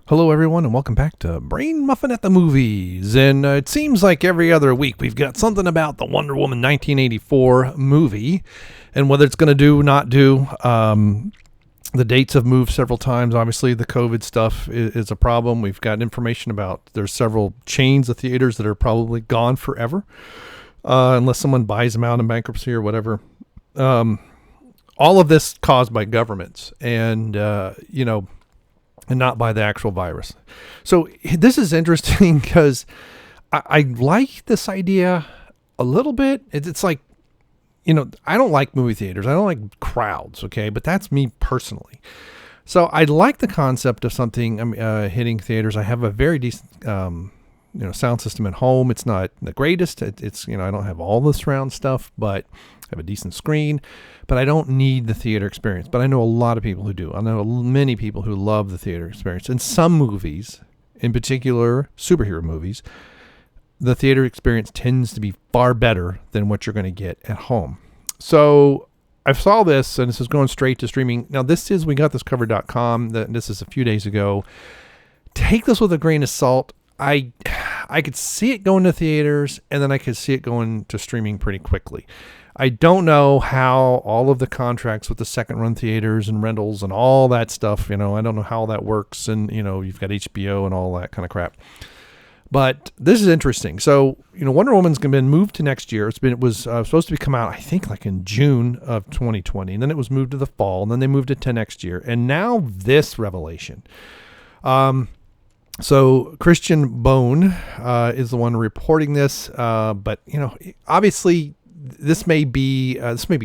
Hello, everyone, and welcome back to Brain Muffin at the Movies. And it seems like every other week we've got something about the Wonder Woman 1984 movie and whether it's going to do, not do. The dates have moved several times. Obviously, the COVID stuff is a problem. We've got information about there's several chains of theaters that are probably gone forever, unless someone buys them out in bankruptcy or whatever. All of this caused by governments and not by the actual virus. So this is interesting because I like this idea a little bit. It's like, I don't like movie theaters. I don't like crowds, okay? But that's me personally. So I like the concept of something hitting theaters. I have a very decent sound system at home. It's not the greatest. It's I don't have all the surround stuff, but I have a decent screen. But I don't need the theater experience. But I know a lot of people who do. I know many people who love the theater experience. In some movies, in particular superhero movies, the theater experience tends to be far better than what you're going to get at home. So I saw this, and this is going straight to streaming. Now, this is WeGotThisCovered.com. This is a few days ago. Take this with a grain of salt. I could see it going to theaters, and then I could see it going to streaming pretty quickly. I don't know how all of the contracts with the second run theaters and rentals and all that stuff, I don't know how that works. And, you've got HBO and all that kind of crap. But this is interesting. So, Wonder Woman's going to be moved to next year. It was supposed to come out, I think, like in June of 2020. And then it was moved to the fall. And then they moved it to next year. And now this revelation. So Christian Bone is the one reporting this. But, obviously this may be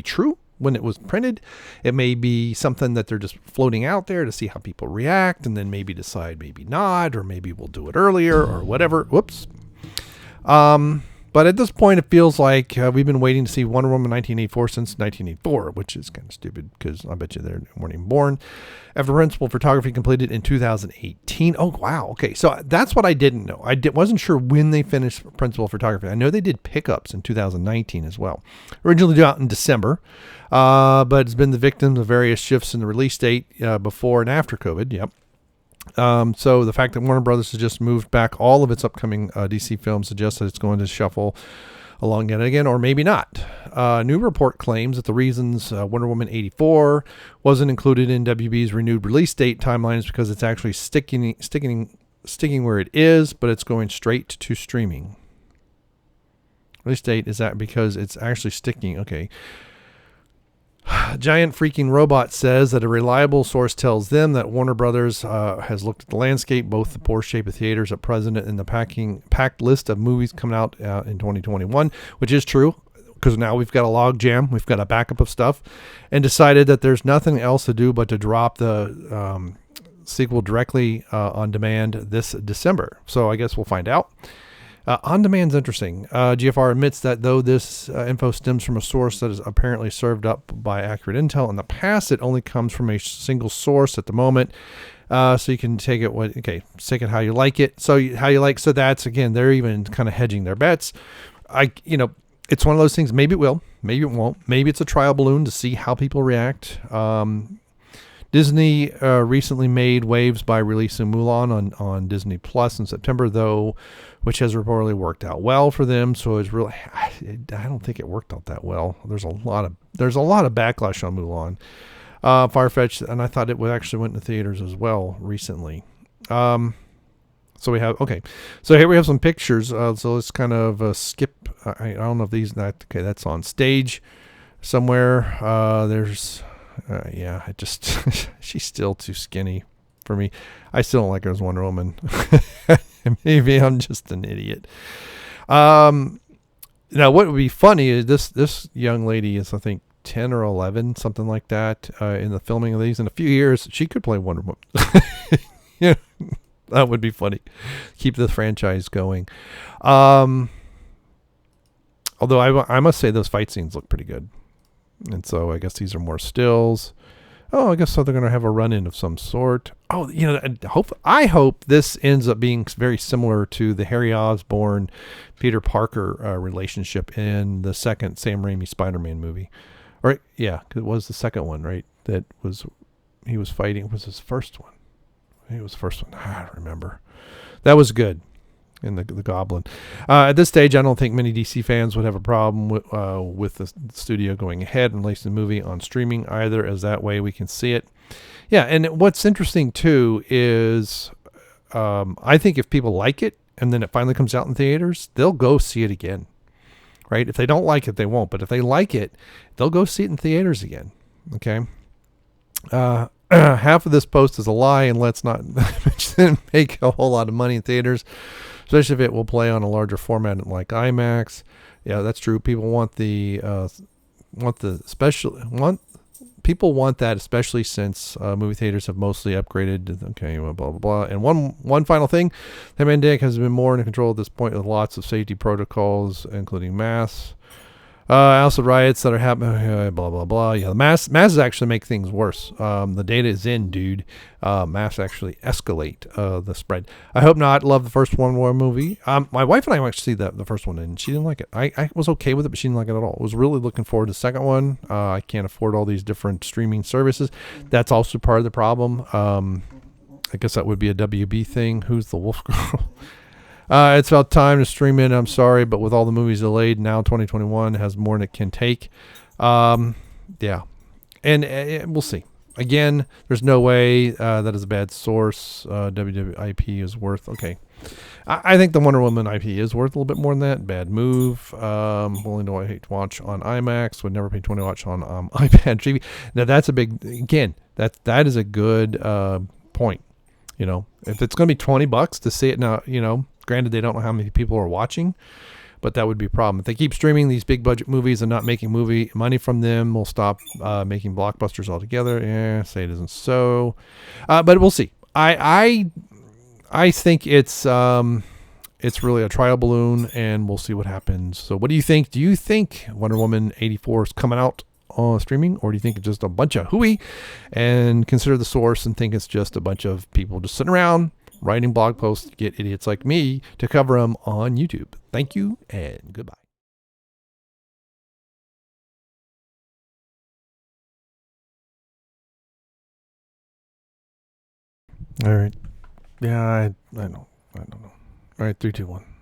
true when it was printed. It may be something that they're just floating out there to see how people react and then maybe decide maybe not, or maybe we'll do it earlier or whatever. Whoops. But at this point, it feels like we've been waiting to see Wonder Woman 1984 since 1984, which is kind of stupid because I bet you they weren't even born. After principal photography completed in 2018. Oh, wow. Okay, so that's what I didn't know. Wasn't sure when they finished principal photography. I know they did pickups in 2019 as well. Originally due out in December, but it's been the victim of various shifts in the release date before and after COVID. Yep. So the fact that Warner Brothers has just moved back all of its upcoming DC films suggests that it's going to shuffle along yet again, or maybe not. New report claims that the reasons Wonder Woman 84 wasn't included in WB's renewed release date timeline is because it's actually sticking where it is, but it's going straight to streaming. Release date is that because it's actually sticking. Okay. Giant Freaking Robot says that a reliable source tells them that Warner Brothers has looked at the landscape, both the poor shape of theaters at present and the packed list of movies coming out in 2021, which is true because now we've got a log jam, we've got a backup of stuff, and decided that there's nothing else to do but to drop the sequel directly on demand this December. So I guess we'll find out. On demand's interesting. GFR admits that though this info stems from a source that is apparently served up by accurate intel in the past, it only comes from a single source at the moment. So you can take it take it how you like it. So that's, again, they're even kind of hedging their bets. It's one of those things. Maybe it will, maybe it won't. Maybe it's a trial balloon to see how people react. Disney recently made waves by releasing Mulan on Disney Plus in September, though, which has reportedly worked out well for them. So it's really, I don't think it worked out that well. There's a lot of backlash on Mulan, Farfetch, and I thought it actually went to theaters as well recently. So here we have some pictures. So let's kind of skip. I don't know if that's on stage somewhere. She's still too skinny for me. I still don't like her as Wonder Woman. Maybe I'm just an idiot. Now what would be funny is this young lady is, I think, 10 or 11, something like that, in the filming of these. In a few years, she could play Wonder Woman. Yeah, that would be funny. Keep the franchise going. Although I must say those fight scenes look pretty good. And so I guess these are more stills. Oh, I guess so they're going to have a run-in of some sort. Oh, I hope this ends up being very similar to the Harry Osborn, Peter Parker relationship in the second Sam Raimi Spider-Man movie. Or, yeah, it was the second one, right? That was, he was fighting, was his first one. It was the first one. I don't remember. That was good. In the Goblin. At this stage, I don't think many DC fans would have a problem with the studio going ahead and releasing the movie on streaming either, as that way we can see it. Yeah, and what's interesting too is I think if people like it and then it finally comes out in theaters, they'll go see it again. Right? If they don't like it, they won't. But if they like it, they'll go see it in theaters again. Okay? Half of this post is a lie, and let's not make a whole lot of money in theaters, especially if it will play on a larger format like IMAX. Yeah, that's true. People want people want that, especially since movie theaters have mostly upgraded. Okay, blah blah blah. And one final thing, the pandemic has been more in control at this point with lots of safety protocols, including masks. Also riots that are happening, blah, blah, blah. Yeah, the masks actually make things worse. The data is in, dude. Masks actually escalate the spread. I hope not. Love the first One War movie. My wife and I went to see the first one, and she didn't like it. I was okay with it, but she didn't like it at all. I was really looking forward to the second one. I can't afford all these different streaming services. That's also part of the problem. I guess that would be a WB thing. Who's the wolf girl? It's about time to stream it. I'm sorry, but with all the movies delayed, now 2021 has more than it can take. Yeah. And we'll see. Again, there's no way that is a bad source. WWIP is worth, okay. I think the Wonder Woman IP is worth a little bit more than that. Bad move. Willing to hate to watch on IMAX. Would never pay 20 to watch on iPad TV. Now, that's a big, again, that is a good point. You know, if it's going to be $20 to see it now, you know, granted, they don't know how many people are watching, but that would be a problem. If they keep streaming these big budget movies and not making movie money from them, we'll stop making blockbusters altogether. Yeah, say it isn't so, but we'll see. I think it's really a trial balloon, and we'll see what happens. So, what do you think? Do you think Wonder Woman 84 is coming out on streaming, or do you think it's just a bunch of hooey? And consider the source and think it's just a bunch of people just sitting around writing blog posts to get idiots like me to cover them on YouTube. Thank you and goodbye. All right. Yeah, I don't know. All right, 3, 2, 1.